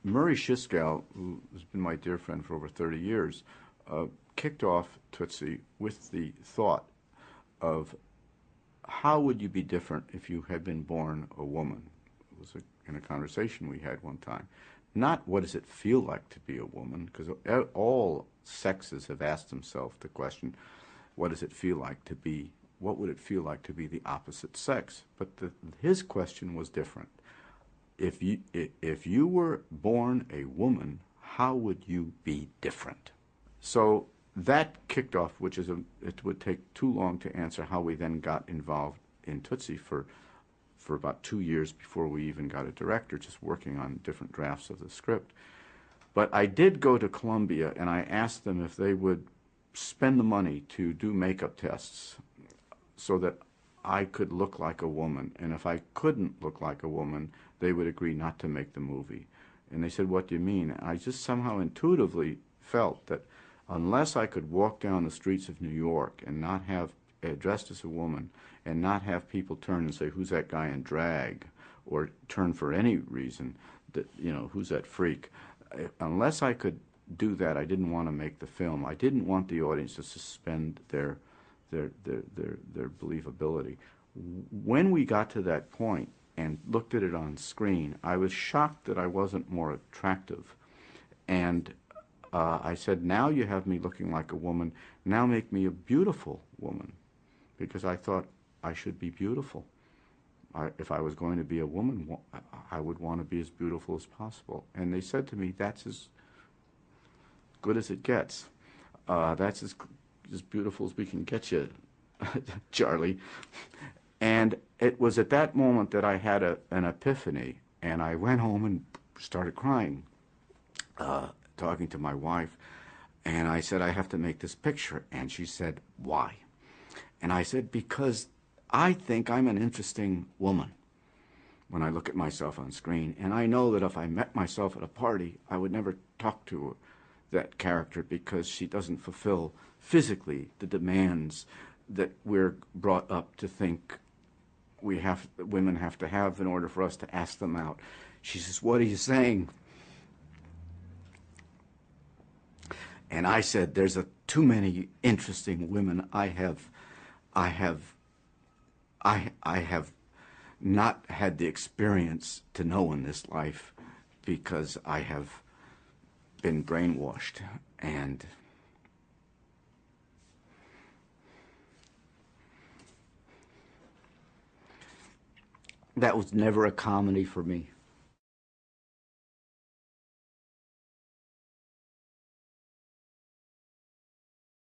Murray Schiskow, who has been my dear friend for over 30 years, kicked off Tootsie with the thought of how would you be different if you had been born a woman? It was in a conversation we had one time. Not what does it feel like to be a woman, because all sexes have asked themselves the question, what does it feel like to be, what would it feel like to be the opposite sex? But his question was different. If you were born a woman, how would you be different? So that kicked off, it would take too long to answer how we then got involved in Tootsie for about 2 years before we even got a director, just working on different drafts of the script. But I did go to Columbia and I asked them if they would spend the money to do makeup tests so that I could look like a woman. And if I couldn't look like a woman, they would agree not to make the movie. And they said, what do you mean? And I just somehow intuitively felt that unless I could walk down the streets of New York and not have dressed as a woman and not have people turn and say, who's that guy in drag? Or turn for any reason, that, you know, who's that freak? Unless I could do that, I didn't want to make the film. I didn't want the audience to suspend their believability. When we got to that point and looked at it on screen, I was shocked that I wasn't more attractive. And I said, now you have me looking like a woman, now make me a beautiful woman. Because I thought I should be beautiful. If I was going to be a woman, I would want to be as beautiful as possible. And they said to me, that's as good as it gets. That's as beautiful as we can get you, Charlie. And it was at that moment that I had an epiphany, and I went home and started crying, talking to my wife. And I said, I have to make this picture. And she said, why? And I said, because I think I'm an interesting woman when I look at myself on screen. And I know that if I met myself at a party, I would never talk to that character because she doesn't fulfill physically the demands that we're brought up to think women have to have in order for us to ask them out. She says, what are you saying? And I said, there's too many interesting women I have not had the experience to know in this life because I have been brainwashed. And that was never a comedy for me.